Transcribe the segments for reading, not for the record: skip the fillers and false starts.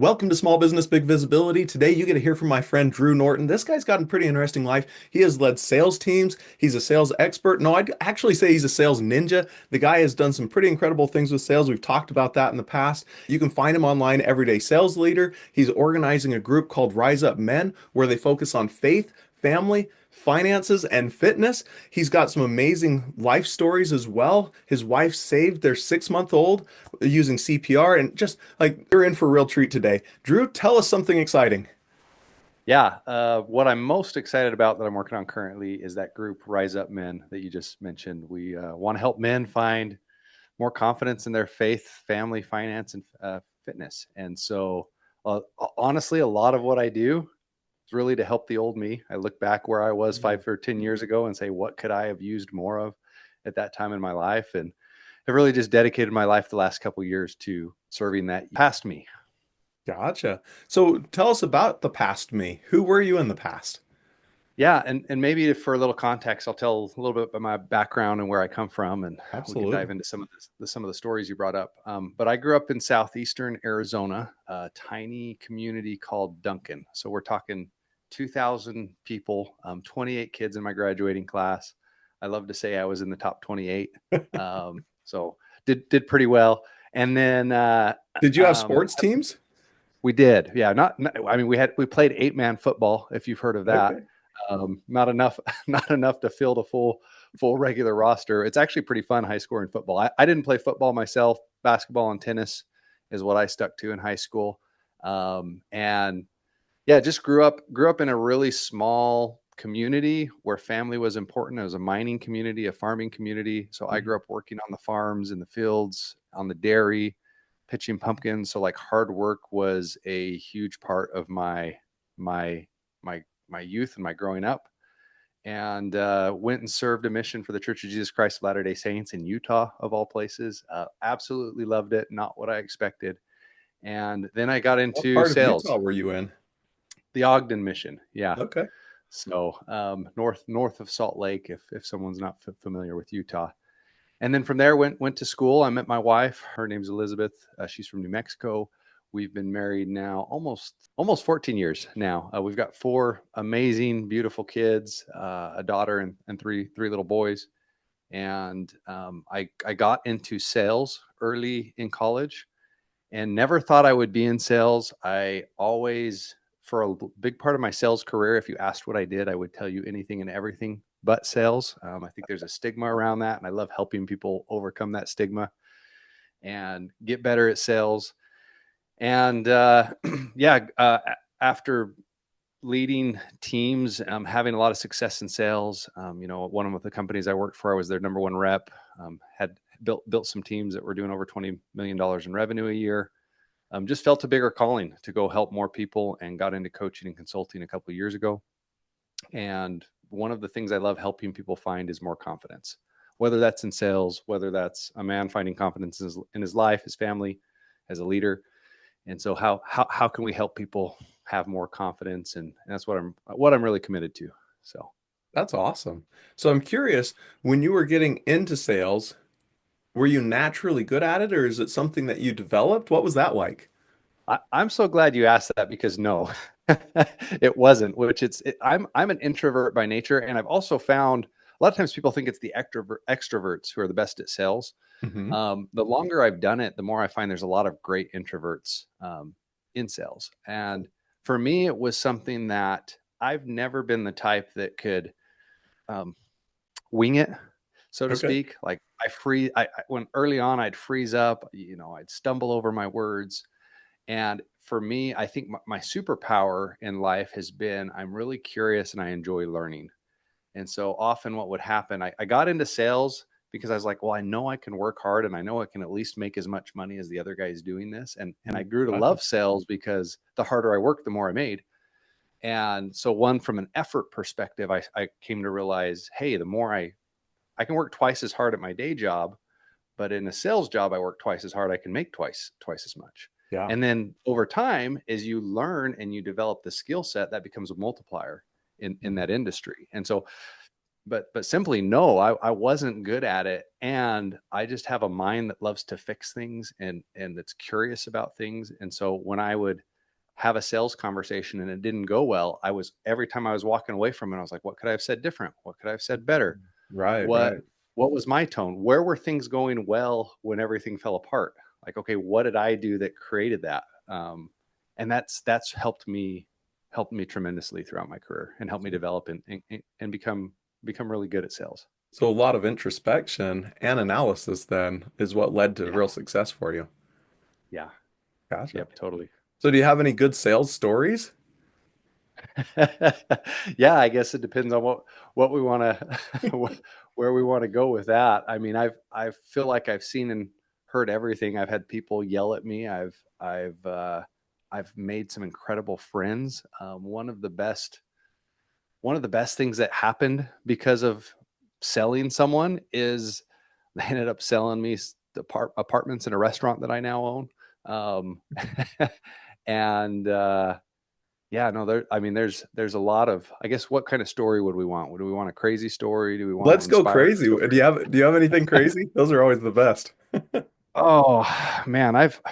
Welcome to Small Business Big Visibility. Today you get to hear from my friend Drew Norton. This guy's got a pretty interesting life. He has led sales teams. He's a sales expert. No, I'd actually say he's a sales ninja. The guy has done some pretty incredible things with sales. We've talked about that in the past. You can find him online, Everyday Sales Leader. He's organizing a group called Rise Up Men, where they focus on faith, family, finances, and fitness. He's got some amazing life stories as well. His wife saved their 6 month old using CPR, and just like you're in for a real treat today. Drew, tell us something exciting. Yeah, what I'm most excited about that I'm working on currently is that group Rise Up Men that you just mentioned. We want to help men find more confidence in their faith, family, finance, and fitness. And so, honestly, a lot of what I do is really to help the old me. I look back where I was 5 or 10 years ago and say, what could I have used more of at that time in my life? And I've really just dedicated my life the last couple of years to serving that past me. Gotcha. So tell us about the past me. Who were you in the past? Yeah, and maybe for a little context, I'll tell a little bit about my background and where I come from, and we can dive Absolutely. into some of the stories you brought up. But I grew up in southeastern Arizona, a tiny community called Duncan. So we're talking 2,000 people, 28 kids in my graduating class. I love to say I was in the top 28, so did pretty well. And then Did you have sports teams? we did, yeah. I mean, we played 8-man football, if you've heard of that. Okay. Not enough, not enough to fill the full regular roster. It's actually pretty fun high scoring football. I didn't play football myself. Basketball and tennis is what I stuck to in high school. And yeah, just grew up in a really small community where family was important. It was a mining community, a farming community. So I Mhm. grew up working on the farms, in the fields, on the dairy, pitching pumpkins. So like hard work was a huge part of my my youth and my growing up. And went and served a mission for the Church of Jesus Christ of Latter-day Saints in Utah, of all places. Absolutely loved it. Not what I expected. And then I got What into part of sales, Utah were you in? the Ogden mission. Yeah. Okay. So north of Salt Lake, if someone's not familiar with Utah. And then from there went to school. I met my wife. Her name's Elizabeth. She's from New Mexico. We've been married now almost 14 years now. We've got four amazing, beautiful kids, a daughter and three little boys. And I got into sales early in college and never thought I would be in sales. I always, for a big part of my sales career, if you asked what I did, I would tell you anything and everything but sales. I think there's a stigma around that, and I love helping people overcome that stigma and get better at sales. And yeah, after leading teams, having a lot of success in sales, one of the companies I worked for, I was their number one rep. Had built some teams that were doing over $20 million in revenue a year. Just felt a bigger calling to go help more people, and got into coaching and consulting a couple of years ago. And one of the things I love helping people find is more confidence, whether that's in sales, whether that's a man finding confidence in his life, his family, as a leader. And so how can we help people have more confidence? And that's what I'm really committed to. So That's awesome. So I'm curious, when you were getting into sales, were you naturally good at it, or is it something that you developed? What was that like? I'm so glad you asked that, because no, it wasn't. I'm an introvert by nature, and I've also found a lot of times people think it's the extroverts who are the best at sales. Hmm. The longer I've done it, the more I find there's a lot of great introverts in sales. And for me, it was something that I've never been the type that could um, wing it, so to Okay. speak. Like when early on, I'd freeze up, I'd stumble over my words. And for me, I think my superpower in life has been I'm really curious and I enjoy learning. And so often what would happen, I got into sales because I was like, well, I know I can work hard and I know I can at least make as much money as the other guys doing this. And I grew to Gotcha. love sales because the harder I worked, the more I made. And so from an effort perspective, I came to realize, hey, the more I can work twice as hard at my day job, but in a sales job, I work twice as hard. I can make twice as much. Yeah. And then over time, as you learn and you develop the skill set, that becomes a multiplier in Mhm. that industry. And so, but simply no, I wasn't good at it. And I just have a mind that loves to fix things and that's curious about things. And so when I would have a sales conversation and it didn't go well, every time I was walking away from it, I was like, what could I have said different? What could I have said better? Right, What right. what was my tone? Where were things going well when everything fell apart? Like, okay, what did I do that created that? And that's helped me tremendously throughout my career and helped me develop and become really good at sales. So a lot of introspection and analysis then is what led to Yeah. real success for you. Yeah. Gotcha. Yep. Totally. So do you have any good sales stories? Yeah, I guess it depends on what we want to where we want to go with that. I mean, I feel like I've seen and heard everything. I've had people yell at me. I've made some incredible friends. One of the best things that happened because of selling someone is they ended up selling me the apartments in a restaurant that I now own. Um, and yeah, no, there's a lot of, I guess, what kind of story would we want? Would we want a crazy story? Do we want an Let's go inspiring crazy. story? Do you have anything crazy? Those are always the best. Oh man, Because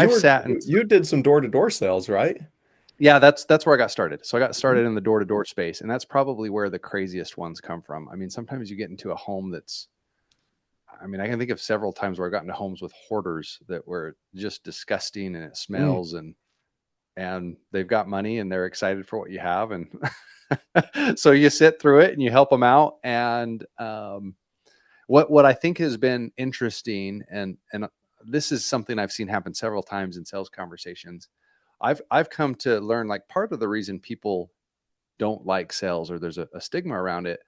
I've sat and you did some door-to-door sales, right? yeah, that's where I got started. So I got started in the door-to-door space, and that's probably where the craziest ones come from. I mean, sometimes you get into a home I mean, I can think of several times where I got into homes with hoarders that were just disgusting and it Mm. smells and they've got money and they're excited for what you have and so you sit through it and you help them out and what I think has been interesting and this is something I've seen happen several times in sales conversations. I've come to learn like part of the reason people don't like sales or there's a stigma around it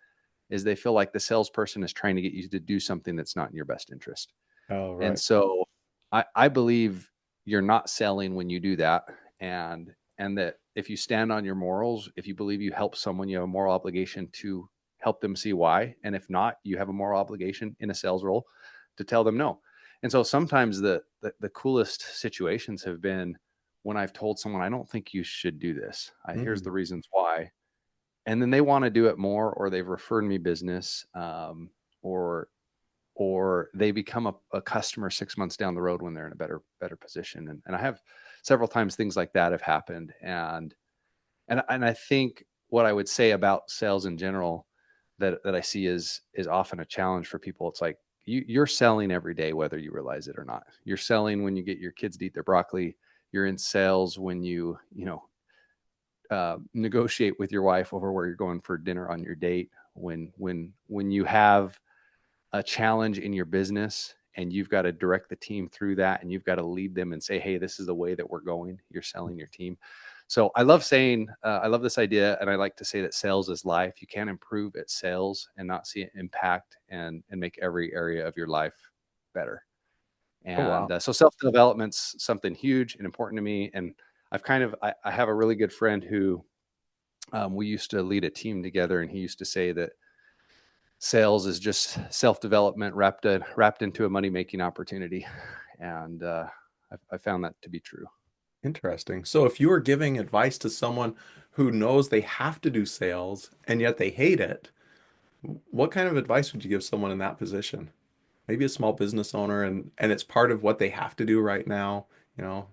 is they feel like the salesperson is trying to get you to do something that's not in your best interest. Oh, And right. so I believe you're not selling when you do that. And that if you stand on your morals, if you believe you help someone, you have a moral obligation to help them see why. And if not, you have a moral obligation in a sales role to tell them no. And so sometimes the coolest situations have been when I've told someone, I don't think you should do this. Here's Mm. the reasons why. And then they want to do it more, or they've referred me business, or they become a customer 6 months down the road when they're in a better position. And I have several times things like that have happened. And I think what I would say about sales in general that I see is often a challenge for people. It's like you're selling every day, whether you realize it or not. You're selling when you get your kids to eat their broccoli. You're in sales when negotiate with your wife over where you're going for dinner on your date. When you have a challenge in your business and you've got to direct the team through that and you've got to lead them and say, hey, this is the way that we're going. You're selling your team. So I love saying, I love this idea. And I like to say that sales is life. You can't improve at sales and not see it impact and make every area of your life better. Oh, wow. And so self-development's something huge and important to me. And I have a really good friend who we used to lead a team together. And he used to say that sales is just self-development wrapped into a money-making opportunity. And I found that to be true. Interesting. So if you were giving advice to someone who knows they have to do sales and yet they hate it, what kind of advice would you give someone in that position? Maybe a small business owner and it's part of what they have to do right now, you know?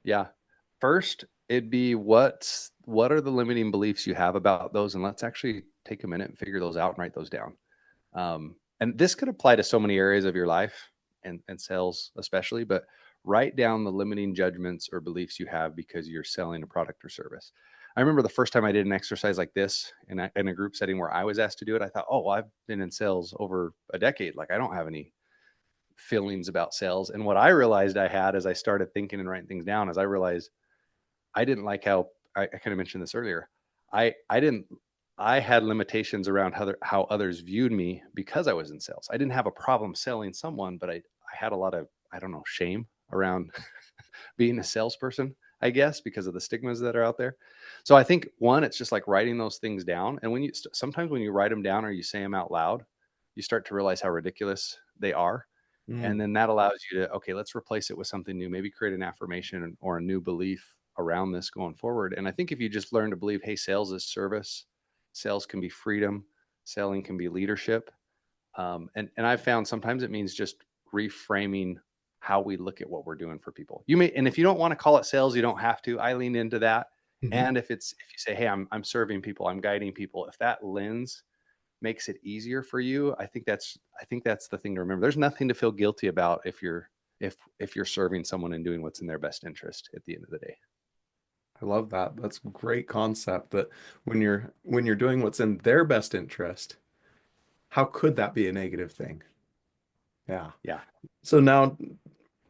Yeah. First, it'd be what are the limiting beliefs you have about those? And let's actually take a minute and figure those out and write those down. And this could apply to so many areas of your life and sales especially, but write down the limiting judgments or beliefs you have because you're selling a product or service. I remember the first time I did an exercise like this in a group setting where I was asked to do it. I thought, oh, well, I've been in sales over a decade. Like I don't have any feelings about sales. And what I realized I had as I started thinking and writing things down is I realized I didn't like how I kind of mentioned this earlier. I didn't I had limitations around how others viewed me because I was in sales. I didn't have a problem selling someone, but I had a lot of, I don't know, shame around being a salesperson, I guess, because of the stigmas that are out there. So I think one, it's just like writing those things down. And sometimes when you write them down or you say them out loud, you start to realize how ridiculous they are. And Mm. then that allows you to, okay, let's replace it with something new, maybe create an affirmation or a new belief around this going forward. And I think if you just learn to believe, hey, sales is service, sales can be freedom, selling can be leadership. And I've found sometimes it means just reframing how we look at what we're doing for people. You may, and if you don't want to call it sales, you don't have to. I lean into that. Hmm. And if you say, hey, I'm serving people, I'm guiding people, if that lens makes it easier for you, I think that's the thing to remember. There's nothing to feel guilty about if you're serving someone and doing what's in their best interest at the end of the day. I love that. That's a great concept that when you're doing what's in their best interest, how could that be a negative thing? Yeah. Yeah. So now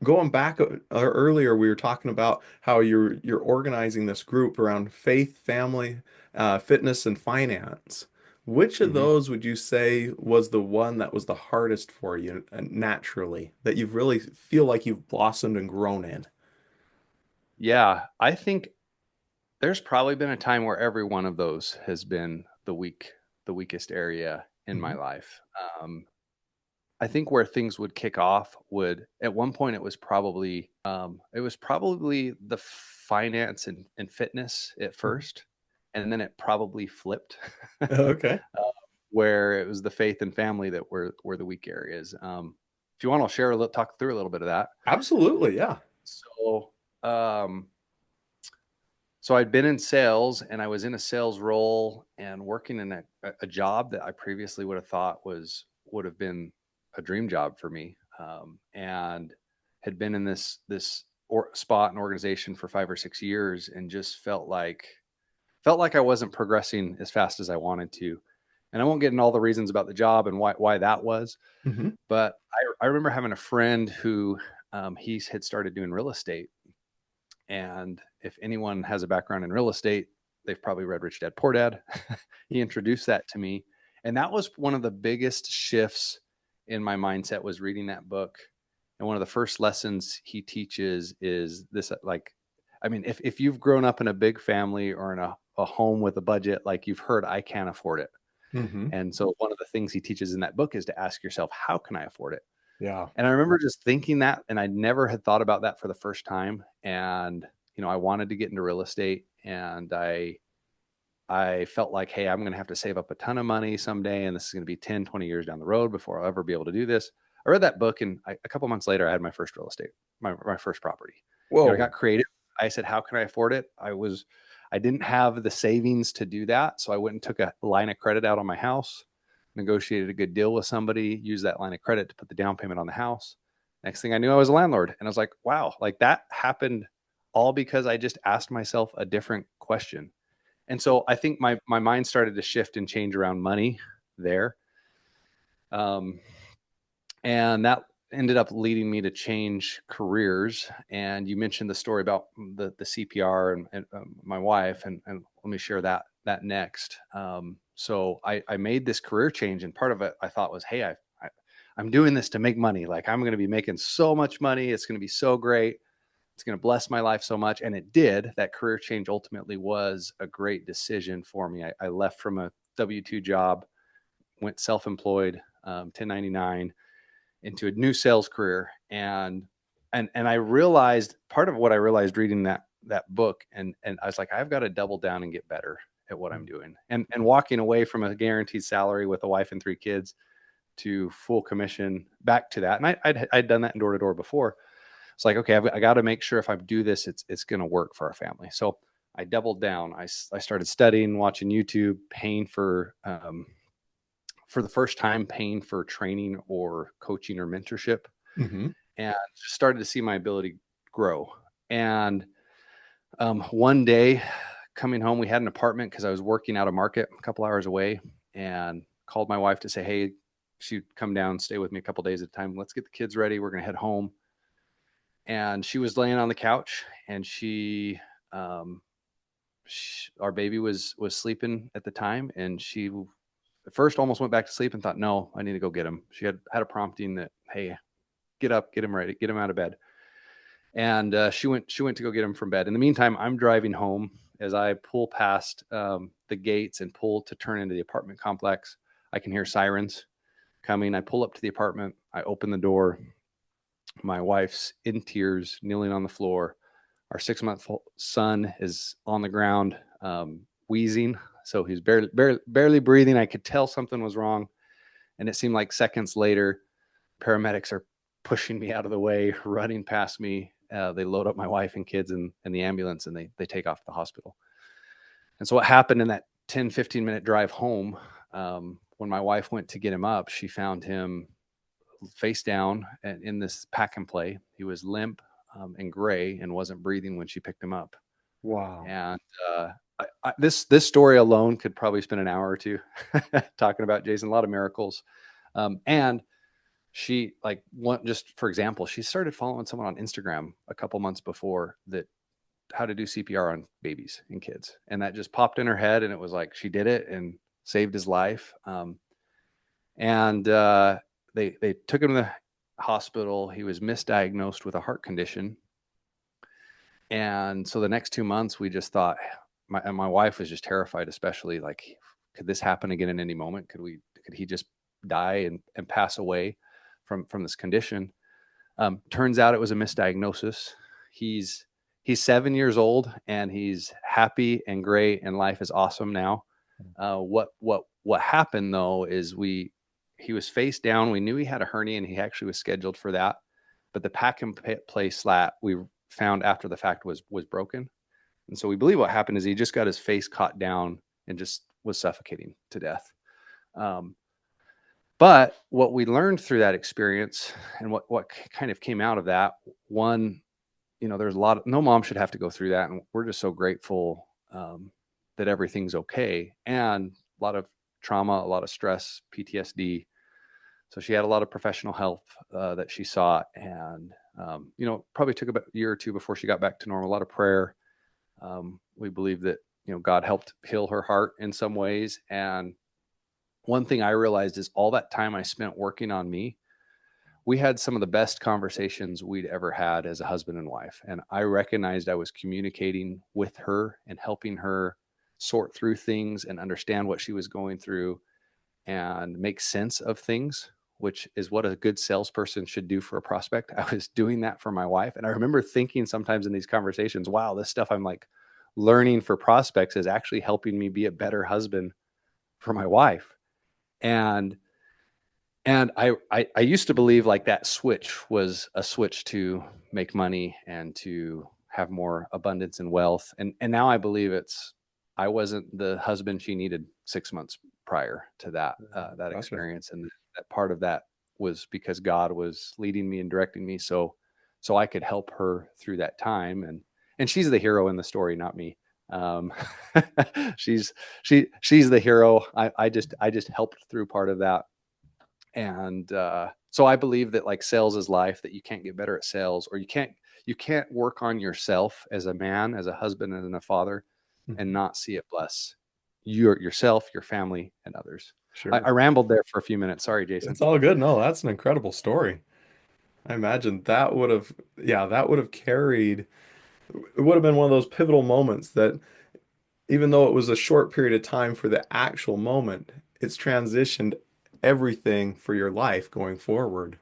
going back earlier, we were talking about how you're organizing this group around faith, family, fitness, and finance. Which of Hmm. those would you say was the one that was the hardest for you naturally, that you've really feel like you've blossomed and grown in? Yeah. I think there's probably been a time where every one of those has been the weakest area in my Hmm. life. Um, I think where things would kick off would at one point it was probably the finance and fitness at first, and then it probably flipped Okay. where it was the faith and family that were the weak areas. If you want, I'll share talk through a little bit of that. Absolutely. Yeah. So, um, so I'd been in sales and I was in a sales role and working in a job that I previously would have thought would have been a dream job for me. And had been in this spot and organization for 5 or 6 years and just felt like I wasn't progressing as fast as I wanted to. And I won't get into all the reasons about the job and why that was, Hmm. but I remember having a friend who he had started doing real estate. And if anyone has a background in real estate, they've probably read Rich Dad Poor Dad. He introduced that to me. And that was one of the biggest shifts in my mindset was reading that book. And one of the first lessons he teaches is this, like, I mean, if you've grown up in a big family or in a home with a budget, like you've heard, I can't afford it. Hmm. And so one of the things he teaches in that book is to ask yourself, how can I afford it? Yeah. And I remember just thinking that, and I never had thought about that for the first time. And, I wanted to get into real estate and I felt like, hey, I'm going to have to save up a ton of money someday. And this is going to be 10, 20 years down the road before I'll ever be able to do this. I read that book and a couple months later, I had my first real estate, my first property. I Whoa. got creative. I said, how can I afford it? I didn't have the savings to do that. So I went and took a line of credit out on my house, negotiated a good deal with somebody, used that line of credit to put the down payment on the house. Next thing I knew, I was a landlord. And I was like, wow, like that happened all because I just asked myself a different question. And so I think my mind started to shift and change around money there. Um, and that ended up leading me to change careers. And you mentioned the story about the CPR and my wife, and let me share that next. So I made this career change, and part of it I thought was, hey, I'm doing this to make money. Like I'm going to be making so much money. It's going to be so great. It's going to bless my life so much. And it did. That career change ultimately was a great decision for me. I left from a W-2 job, went self-employed, 1099 into a new sales career. And I realized part of what I realized reading that book, and I was like, I've got to double down and get better at what I'm doing. And walking away from a guaranteed salary with a wife and 3 kids to full commission back to that. And I'd done that in door to door before. It's like, okay, I got to make sure if I do this, it's going to work for our family. So I doubled down. I started studying, watching YouTube, paying for the first time, paying for training or coaching or mentorship, Hmm. and just started to see my ability grow. And one day coming home, we had an apartment because I was working out of market a couple hours away, and called my wife to say, hey, she'd come down, stay with me a couple days at a time. Let's get the kids ready. We're going to head home. And she was laying on the couch, and um, our baby was sleeping at the time, and she at first almost went back to sleep and thought, no, I need to go get him. She had a prompting that, hey, get up, get him ready, get him out of bed. And she went to go get him from bed. In the meantime, I'm driving home. As I pull past the gates and pull to turn into the apartment complex, I can hear sirens coming. I pull up to the apartment. I open the door. My wife's in tears, kneeling on the floor. Our 6-month son is on the ground, wheezing. So he's barely breathing. I could tell something was wrong. And it seemed like seconds later, paramedics are pushing me out of the way, running past me. They load up my wife and kids in the ambulance, and they take off to the hospital. And so what happened in that 10, 15-minute drive home, when my wife went to get him up, she found him face down and in this pack and play. He was limp and gray and wasn't breathing when she picked him up. Wow. And this story alone could probably spend an hour or two talking about Jason. A lot of miracles. And she, like, one, just for example, she started following someone on Instagram a couple months before that, how to do CPR on babies and kids. And that just popped in her head. And it was like, she did it and saved his life. And they took him to the hospital. He was misdiagnosed with a heart condition. And so the next 2 months, we just thought, my wife was just terrified, especially, like, could this happen again in any moment? Could he just die and pass away from this condition? Turns out it was a misdiagnosis. He's 7 years old and he's happy and great and life is awesome now. What happened though is he was face down. We knew he had a hernia and he actually was scheduled for that, but the pack and play slat we found after the fact was broken. And so we believe what happened is he just got his face caught down and just was suffocating to death. But what we learned through that experience and what kind of came out of that, one, there's no mom should have to go through that. And we're just so grateful that everything's okay. And a lot of trauma, a lot of stress, PTSD. So she had a lot of professional help that she sought. And, probably took about a year or two before she got back to normal. A lot of prayer. We believe that, God helped heal her heart in some ways. And one thing I realized is all that time I spent working on me, we had some of the best conversations we'd ever had as a husband and wife. And I recognized I was communicating with her and helping her sort through things and understand what she was going through and make sense of things, which is what a good salesperson should do for a prospect. I was doing that for my wife. And I remember thinking sometimes in these conversations, wow, this stuff I'm like learning for prospects is actually helping me be a better husband for my wife. And I used to believe like that switch was a switch to make money and to have more abundance and wealth. And now I believe I wasn't the husband she needed 6 months prior to that Gotcha. experience. And that part of that was because God was leading me and directing me so I could help her through that time. And she's the hero in the story, not me. She's the hero. I just helped through part of that. And so I believe that like sales is life, that you can't get better at sales, or you can't work on yourself as a man, as a husband and a father, and not see it bless yourself, your family, and others. Sure. I rambled there for a few minutes. Sorry, Jason. It's all good. No, that's an incredible story. I imagine that would have carried, it would have been one of those pivotal moments that even though it was a short period of time for the actual moment, it's transitioned everything for your life going forward.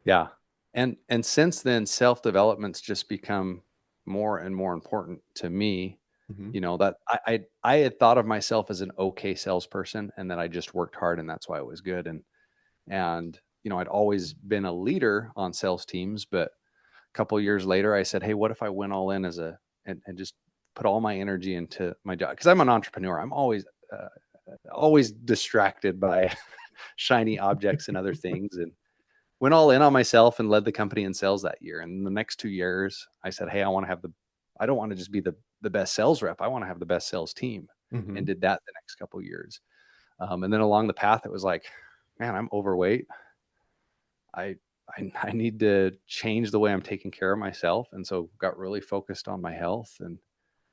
Yeah. And since then, self-development's just become more and more important to me. Hmm. That I had thought of myself as an okay salesperson, and that I just worked hard and that's why it was good. And I'd always been a leader on sales teams, but a couple of years later I said, hey, what if I went all in and just put all my energy into my job? Because I'm an entrepreneur. I'm always distracted by shiny objects and other things, and went all in on myself and led the company in sales that year. And the next 2 years I said, hey, I don't want to just be the best sales rep. I want to have the best sales team, and Hmm. did that the next couple of years. And then along the path, it was like, man, I'm overweight. I, I need to change the way I'm taking care of myself. And so got really focused on my health. And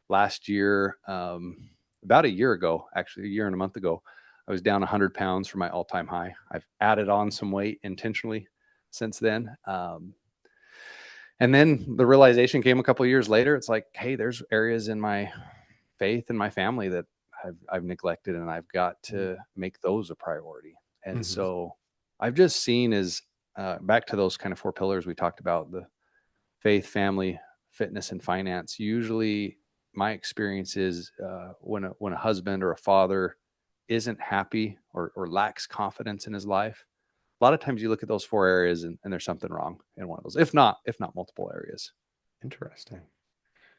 last year, about a year ago, actually a year and a month ago, I was down 100 pounds from my all-time high. I've added on some weight intentionally since then. And then the realization came a couple of years later. It's like, hey, there's areas in my faith and my family that I've neglected, and I've got to make those a priority. And Hmm. so I've just seen as back to those kind of four pillars we talked about, the faith, family, fitness, and finance. Usually my experience is when a husband or a father isn't happy or lacks confidence in his life, a lot of times you look at those four areas and there's something wrong in one of those, if not multiple areas. Interesting.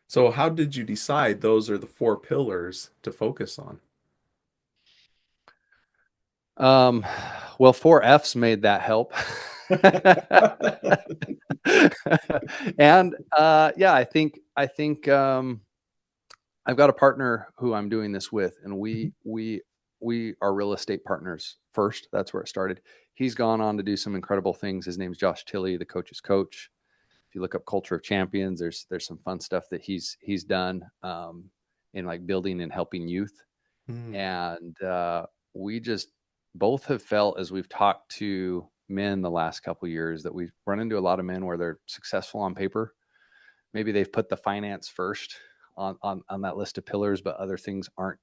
So how did you decide those are the four pillars to focus on? Um, well, four F's made that help. And yeah, I think I've got a partner who I'm doing this with, and we are real estate partners first. That's where it started. He's gone on to do some incredible things. His name's Josh Tilley, the coach's coach. If you look up Culture of Champions, there's some fun stuff that he's done in like building and helping youth. Hmm. And we just both have felt as we've talked to men the last couple of years that we've run into a lot of men where they're successful on paper. Maybe they've put the finance first on that list of pillars, but other things aren't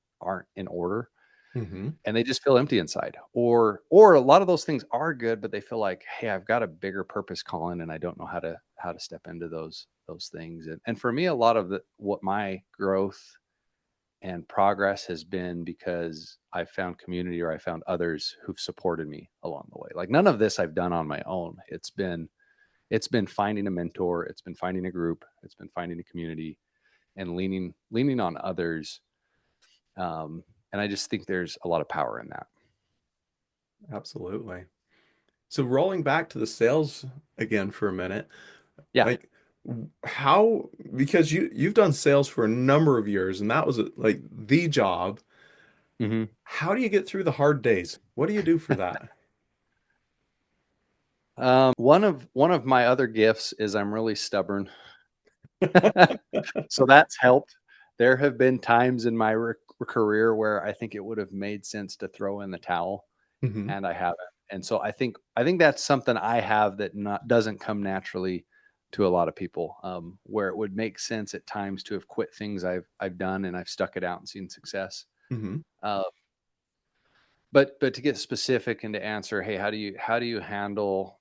in order, Hmm. and they just feel empty inside. Or a lot of those things are good, but they feel like, hey, I've got a bigger purpose calling, and I don't know how to step into those things. And for me, a lot of what my growth and progress has been because I found community, or I found others who've supported me along the way. Like none of this I've done on my own. It's been finding a mentor, it's been finding a group, it's been finding a community, and leaning on others. And I just think there's a lot of power in that. Absolutely. So rolling back to the sales again for a minute, Yeah. like how, because you've done sales for a number of years and that was like the job. Hmm. How do you get through the hard days? What do you do for that? One of my other gifts is I'm really stubborn. So that's helped. There have been times in my career where I think it would have made sense to throw in the towel, Hmm. and I haven't. And so I think that's something I have that not doesn't come naturally to a lot of people, where it would make sense at times to have quit things I've done and I've stuck it out and seen success. Hmm. Uh, but to get specific and to answer, hey, how do you handle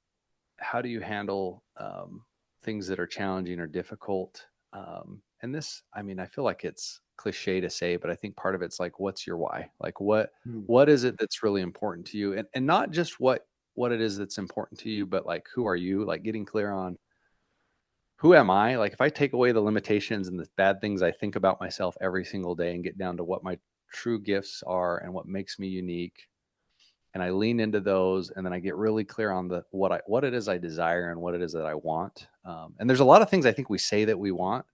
things that are challenging or difficult? And this, I mean, I feel like it's cliche to say, but I think part of it's like, what's your why? Like, what is it that's really important to you, and not just what it is that's important to you, but like, who are you? Like, getting clear on who am I? Like, if I take away the limitations and the bad things I think about myself every single day and get down to what my true gifts are and what makes me unique, and I lean into those, and then I get really clear on what it is I desire and what it is that I want. And there's a lot of things I think we say that we want,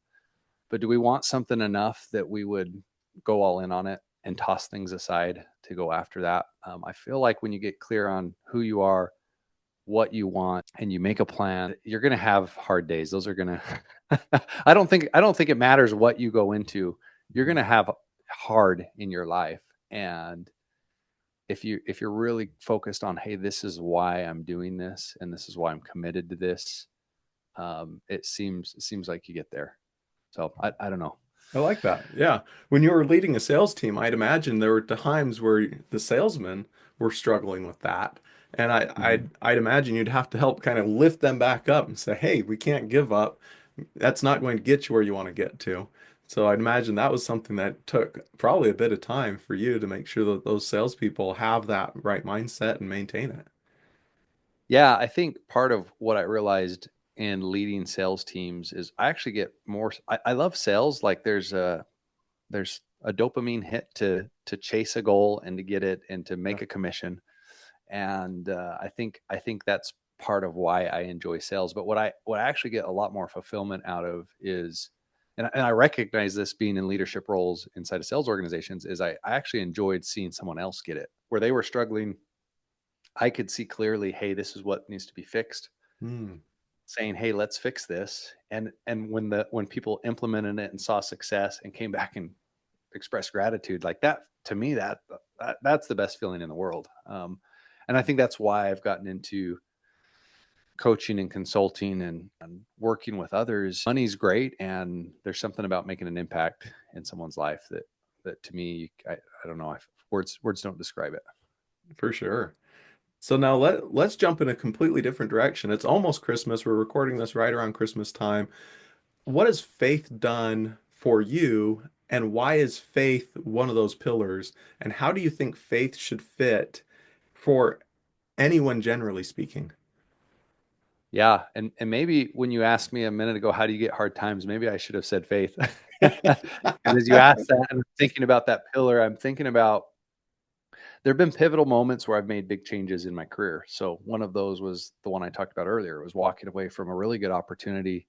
but do we want something enough that we would go all in on it and toss things aside to go after that? I feel like when you get clear on who you are, what you want, and you make a plan, you're going to have hard days. Those are going to I don't think it matters what you go into. You're going to have hard in your life. And if you're really focused on, hey, this is why I'm doing this and this is why I'm committed to this, it seems like you get there. So I don't know. I like that. Yeah. When you were leading a sales team, I'd imagine there were times where the salesmen were struggling with that. And Mhm. I'd imagine you'd have to help kind of lift them back up and say, hey, we can't give up. That's not going to get you where you want to get to. So I'd imagine that was something that took probably a bit of time for you to make sure that those salespeople have that right mindset and maintain it. Yeah, I think part of what I realized in leading sales teams is I actually get more. I love sales. Like there's a dopamine hit to chase a goal and to get it and to Yeah, make a commission. And I think that's part of why I enjoy sales. But what I actually get a lot more fulfillment out of is, and I recognize this being in leadership roles inside of sales organizations, is I actually enjoyed seeing someone else get it where they were struggling. I could see clearly, hey, this is what needs to be fixed. Hmm. Saying, hey, let's fix this. And when people implemented it and saw success and came back and expressed gratitude, like that, to me, that's the best feeling in the world. And I think that's why I've gotten into coaching and consulting and working with others. Money's great, and there's something about making an impact in someone's life that to me, I don't know, words don't describe it. For sure. So now let's jump in a completely different direction. It's almost Christmas. We're recording this right around Christmas time. What has faith done for you, and why is faith one of those pillars? And how do you think faith should fit for anyone generally speaking. Yeah. And maybe when you asked me a minute ago, how do you get hard times? Maybe I should have said faith. And as you asked that, and I'm thinking about that pillar, I'm thinking about there have been pivotal moments where I've made big changes in my career. So one of those was the one I talked about earlier. It was walking away from a really good opportunity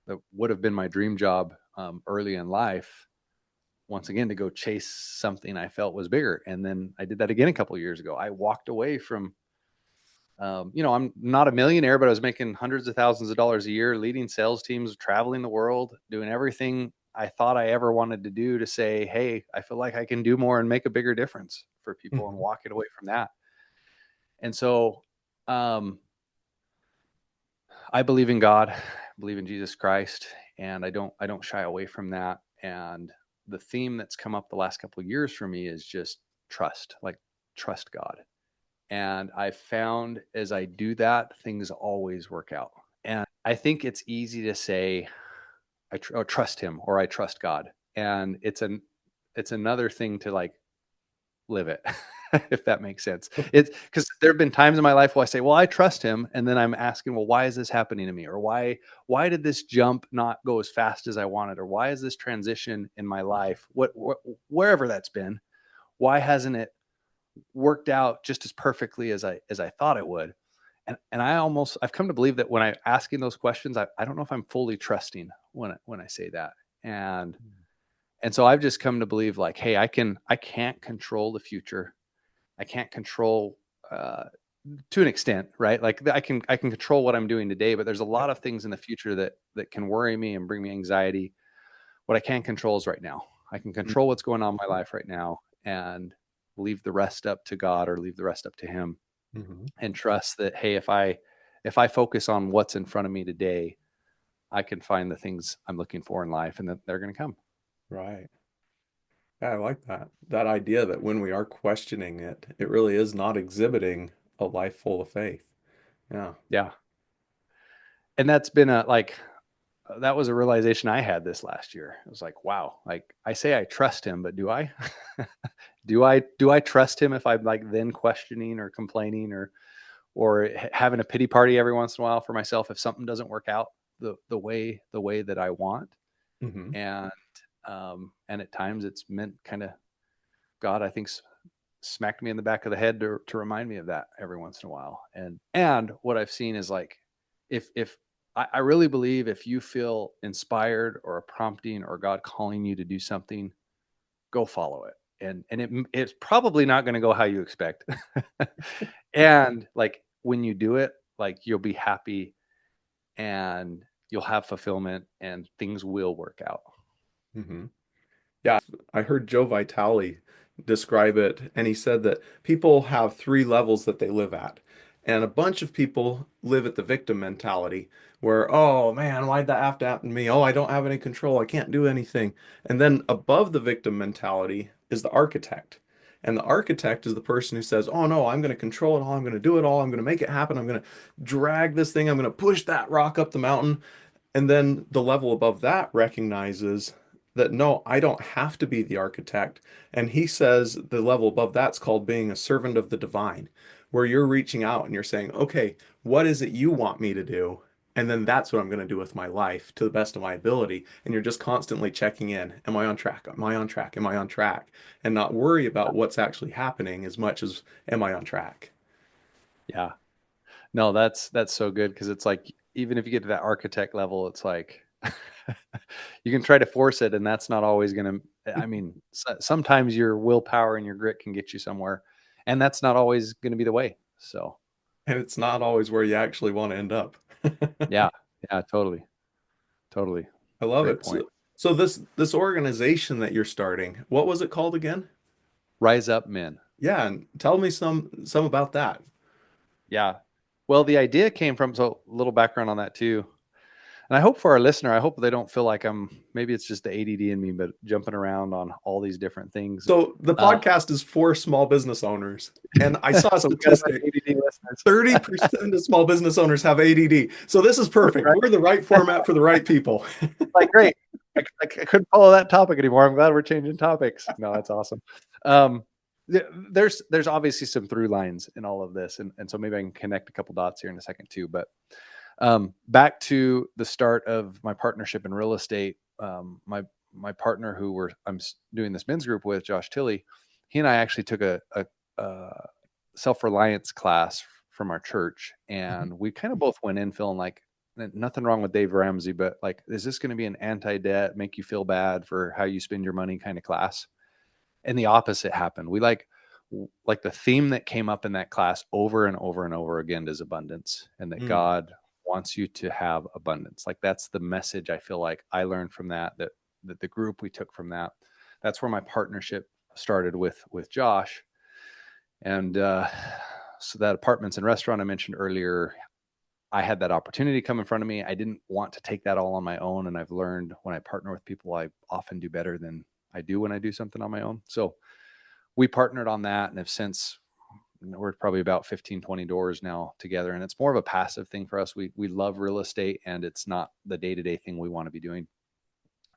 that would have been my dream job early in life. Once again, to go chase something I felt was bigger, and then I did that again a couple of years ago. I walked away from, I'm not a millionaire, but I was making hundreds of thousands of dollars a year, leading sales teams, traveling the world, doing everything I thought I ever wanted to do to say, hey, I feel like I can do more and make a bigger difference for people, and Mhm. walking away from that. And so um, I believe in God, I believe in Jesus Christ, and I don't shy away from that. And the theme that's come up the last couple of years for me is just trust, like trust God. And I found as I do that, things always work out. And I think it's easy to say or trust him or I trust God. And it's another thing to like live it, if that makes sense. It's because there have been times in my life where I say, well, I trust him. And then I'm asking, well, why is this happening to me? Or why did this jump not go as fast as I wanted? Or why is this transition in my life? Wherever that's been, why hasn't it worked out just as perfectly as I thought it would? And I've come to believe that when I'm asking those questions, I don't know if I'm fully trusting when I say that. And and so I've just come to believe like, hey, I can't control the future. I can't control to an extent, right? Like I can control what I'm doing today, but there's a Yep. lot of things in the future that can worry me and bring me anxiety. What I can't control is right now. I can control what's going on in my life right now and leave the rest up to God or leave the rest up to him, Mm-hmm. and trust that, hey, if I focus on what's in front of me today, I can find the things I'm looking for in life and that they're going to come. Right. Yeah, I like that. That idea that when we are questioning it, it really is not exhibiting a life full of faith. Yeah. Yeah. And that's been that was a realization I had this last year. It was like, wow, like I say I trust him, but do I? Do I trust him if I'm like then questioning or complaining or having a pity party every once in a while for myself if something doesn't work out the way that I want? Mm-hmm. And at times it's meant kind of God, I think, smacked me in the back of the head to remind me of that every once in a while. And what I've seen is like, if I really believe if you feel inspired or a prompting or God calling you to do something, go follow it. It's probably not going to go how you expect. And like when you do it, like you'll be happy and you'll have fulfillment and things will work out. Mm-hmm. Yeah, I heard Joe Vitale describe it, and he said that people have three levels that they live at. And a bunch of people live at the victim mentality, where, oh man, why'd that have to happen to me? Oh, I don't have any control. I can't do anything. And then above the victim mentality is the architect. And the architect is the person who says, oh no, I'm going to control it all. I'm going to do it all. I'm going to make it happen. I'm going to drag this thing. I'm going to push that rock up the mountain. And then the level above that recognizes that no, I don't have to be the architect. And he says the level above that's called being a servant of the divine, where you're reaching out and you're saying, okay, what is it you want me to do? And then that's what I'm going to do with my life to the best of my ability. And you're just constantly checking in. Am I on track? Am I on track? Am I on track? And not worry about what's actually happening as much as am I on track? Yeah. No, that's so good because it's like even if you get to that architect level, it's like you can try to force it, and that's not always going to. I mean, sometimes your willpower and your grit can get you somewhere, and that's not always going to be the way. So, And it's not always where you actually want to end up. yeah, yeah, totally, totally, I love great it. point. So this organization that you're starting, what was it called again? Rise up, men. Yeah, and tell me some about that. Yeah. Well, the idea came from so a little background on that too. And I hope for our listener, I hope they don't feel like maybe it's just the ADD in me, but jumping around on all these different things. So the Uh, podcast is for small business owners, and I saw a so we got a bunch statistic. of ADD listeners. 30% of small business owners have ADD. So this is perfect. Right? We're the right format for the right people. Like, great. I couldn't follow that topic anymore. I'm glad we're changing topics. No, that's awesome. Um, there's obviously some through lines in all of this, and so maybe I can connect a couple dots here in a second too. But back to the start of my partnership in real estate, my partner who I'm doing this men's group with, Josh Tilley, he and I actually took a self-reliance class from our church, Mhm. and we kind of both went in feeling like nothing wrong with Dave Ramsey, but like, is this going to be an anti-debt, make you feel bad for how you spend your money kind of class? And the opposite happened. We like the theme that came up in that class over and over and over again is abundance, and that Mm. God wants you to have abundance. Like, that's the message I feel like I learned from that the group we took from that. That's where my partnership started with Josh. And so that apartments and restaurant I mentioned earlier, I had that opportunity come in front of me. I didn't want to take that all on my own. And I've learned when I partner with people, I often do better than I do when I do something on my own. So we partnered on that and have since, we're probably about 15, 20 doors now together. And it's more of a passive thing for us. We love real estate, and it's not the day-to-day thing we want to be doing.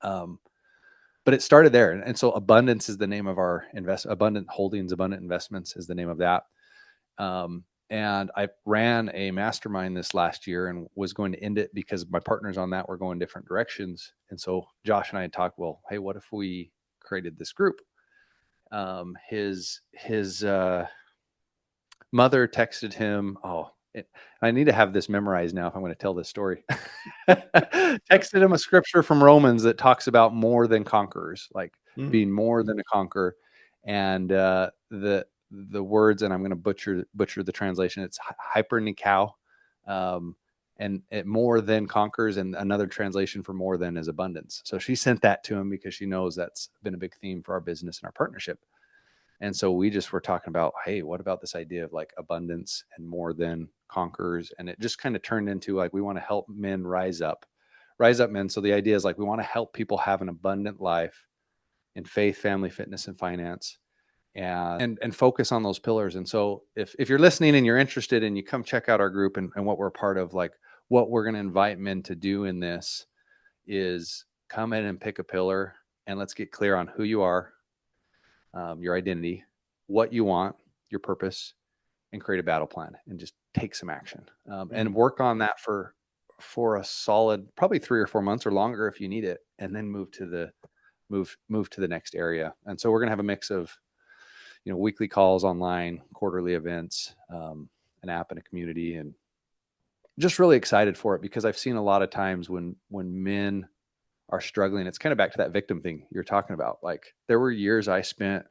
But it started there. And so Abundance is the name of our Abundant Holdings, Abundant Investments is the name of that. And I ran a mastermind this last year and was going to end it because my partners on that were going different directions. And so Josh and I had talked, well, hey, what if we created this group? His mother texted him. I need to have this memorized now if I'm going to tell this story. Texted him a scripture from Romans that talks about more than conquerors, like Mm. being more than a conqueror. And the words, and I'm going to butcher the translation. It's hypernikao, and it more than conquers, and another translation for more than is abundance. So she sent that to him because she knows that's been a big theme for our business and our partnership. And so we just were talking about, hey, what about this idea of like abundance and more than conquerors? And it just kind of turned into like, we want to help men rise up men. So the idea is like, we want to help people have an abundant life in faith, family, fitness, and finance, and focus on those pillars. And so if you're listening and you're interested, and you come check out our group and what we're a part of, like what we're going to invite men to do in this is come in and pick a pillar, and let's get clear on who you are, your identity, what you want, your purpose, and create a battle plan and just take some action, and Mm. work on that for a solid, probably 3 or 4 months or longer if you need it, and then move to the next area. And so we're going to have a mix of, weekly calls online, quarterly events, an app and a community, and just really excited for it because I've seen a lot of times when men are struggling, it's kind of back to that victim thing you're talking about. Like, there were years I spent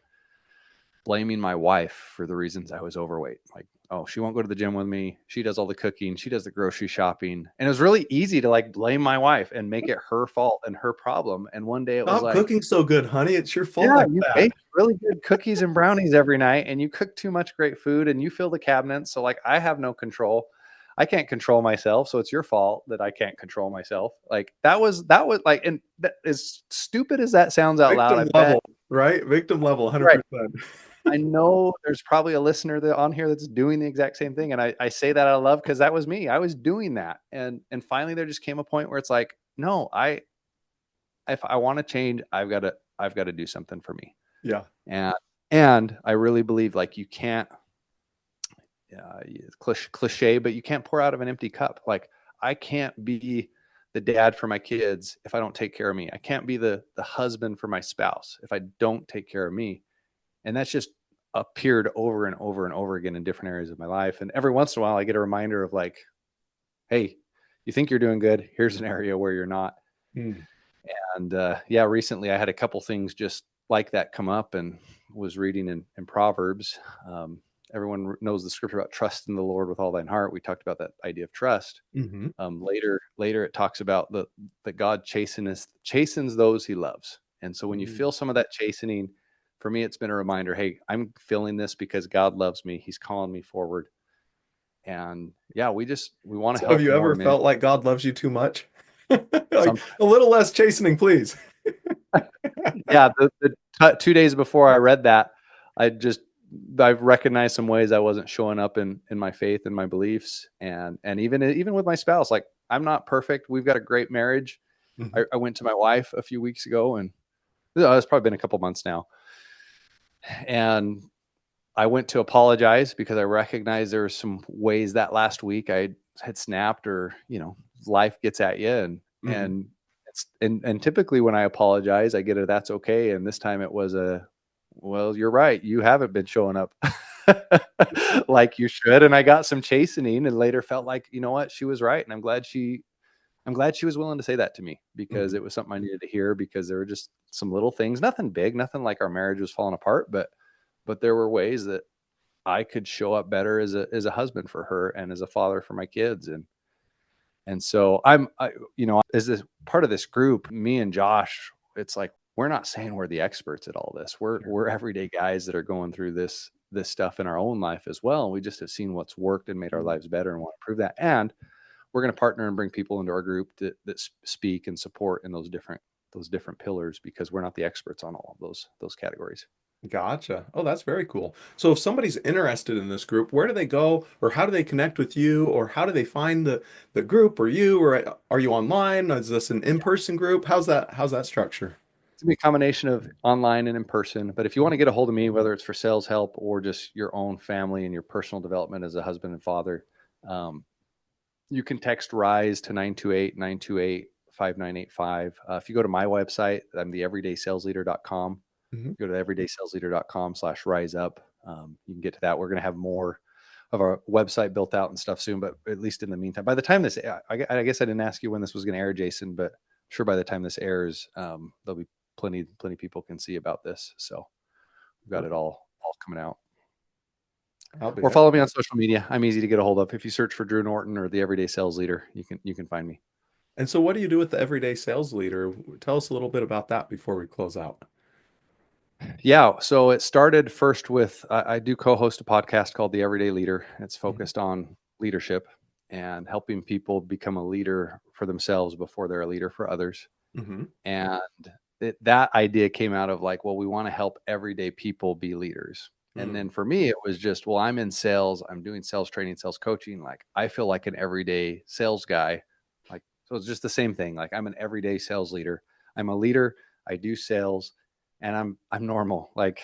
blaming my wife for the reasons I was overweight. Like, oh, she won't go to the gym with me. She does all the cooking. She does the grocery shopping. And it was really easy to like blame my wife and make it her fault and her problem. And one day it was Stop like, cooking so good, honey. It's your fault yeah, I'm you fat. bake really good cookies and brownies every night, and you cook too much great food, and you fill the cabinets. So like, I have no control. I can't control myself. So it's your fault that I can't control myself. Like, that was like, and that, as stupid as that sounds out loud, I Victim bet. level, right? Victim level, Right. 100%. I know there's probably a listener on here that's doing the exact same thing. And I say that out of love because that was me. I was doing that. And finally there just came a point where it's like, no, if I want to change, I've got to do something for me. Yeah. And and I really believe, like, you can't, cliche, but you can't pour out of an empty cup. Like, I can't be the dad for my kids if I don't take care of me. I can't be the husband for my spouse if I don't take care of me. And that's just appeared over and over and over again in different areas of my life. And every once in a while, I get a reminder of like, hey, you think you're doing good? Here's an area where you're not. Mm. And yeah, recently I had a couple things just like that come up, and was reading in Proverbs. Everyone knows the scripture about trust in the Lord with all thine heart. We talked about that idea of trust. Hmm. Later it talks about that God chastens those he loves. And so when you Mm. feel some of that chastening, for me, it's been a reminder, hey, I'm feeling this because God loves me. He's calling me forward. And yeah, we want to So have help you more ever men. felt like God loves you too much? Like, Sometimes, a little less chastening, please. yeah, the 2 days before I read that, I've recognized some ways I wasn't showing up in my faith and my beliefs, and even with my spouse. Like, I'm not perfect. We've got a great marriage. Mhm. I went to my wife a few weeks ago, and it's probably been a couple months now, and I went to apologize because I recognized there were some ways that last week I had snapped, or life gets at you, Hmm. and typically when I apologize, I get a that's okay, and this time it was a, well, you're right, you haven't been showing up like you should, and I got some chastening, and later felt like, you know what, she was right, and I'm glad she was willing to say that to me, because Hmm. it was something I needed to hear, because there were just some little things, nothing big, nothing like our marriage was falling apart, but there were ways that I could show up better as a husband for her and as a father for my kids. And so as this part of this group, me and Josh, it's like, we're not saying we're the experts at all this. Sure. We're everyday guys that are going through this stuff in our own life as well. And we just have seen what's worked and made our Mhm. lives better and want to prove that. And we're going to partner and bring people into our group that speak and support in those different pillars, because we're not the experts on all of those categories. Gotcha. Oh, that's very cool. So if somebody's interested in this group, where do they go, or how do they connect with you, or how do they find the group or you, or are you online? Is this an in-person group? How's that structure? It's gonna be a combination of online and in person. But if you want to get a hold of me, whether it's for sales help or just your own family and your personal development as a husband and father, um, you can text RISE to 928-928-5985. If you go to my website, I'm the everydaysalesleader.com. Hmm. Go to everydaysalesleader.com/rise up. You can get to that. We're going to have more of our website built out and stuff soon, but at least in the meantime, by the time this, I guess I didn't ask you when this was going to air, Jason, but I'm sure by the time this airs, there'll be plenty people can see about this. So we've got it Perfect. all coming out. I'll be Or there. follow me on social media. I'm easy to get a hold of. If you search for Drew Norton or the Everyday Sales Leader, you can find me. And so what do you do with the everyday sales leader? Tell us a little bit about that before we close out. Yeah. So it started first with, I do co-host a podcast called The Everyday Leader. It's Hmm. focused on leadership and helping people become a leader for themselves before they're a leader for others. Hmm. And that idea came out of like, well, we want to help everyday people be leaders. And Mm. then for me, it was just, well, I'm in sales, I'm doing sales training, sales coaching. Like, I feel like an everyday sales guy. Like, so it's just the same thing. Like, I'm an everyday sales leader. I'm a leader. I do sales, and I'm normal. Like,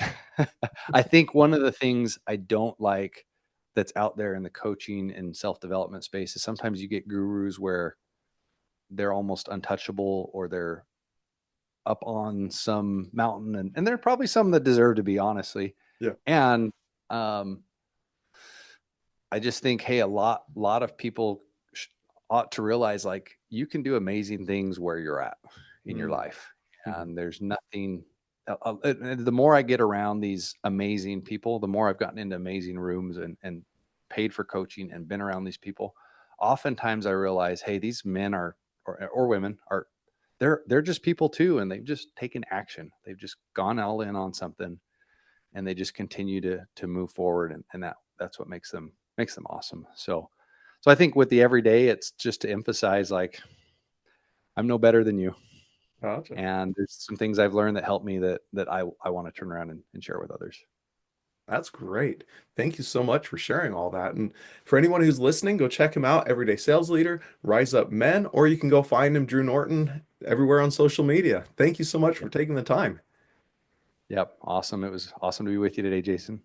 I think one of the things I don't like that's out there in the coaching and self-development space is sometimes you get gurus where they're almost untouchable, or they're up on some mountain, and there are probably some that deserve to be, honestly. Yeah. And um, I just think, hey, a lot of people ought to realize, like, you can do amazing things where you're at in your Mm. life, Hmm. and there's nothing. The more I get around these amazing people, the more I've gotten into amazing rooms and paid for coaching and been around these people. Oftentimes, I realize, hey, these men are, or women are, they're just people too, and they've just taken action. They've just gone all in on something, and they just continue to move forward, and that's what makes them awesome. So I think with the everyday, it's just to emphasize, like, I'm no better than you, Gotcha. and there's some things I've learned that help me that I want to turn around and share with others. That's great. Thank you so much for sharing all that. And for anyone who's listening, go check him out, Everyday Sales Leader, Rise Up Men, or you can go find him, Drew Norton, everywhere on social media. Thank you so much Yeah. for taking the time. Yep. Awesome. It was awesome to be with you today, Jason.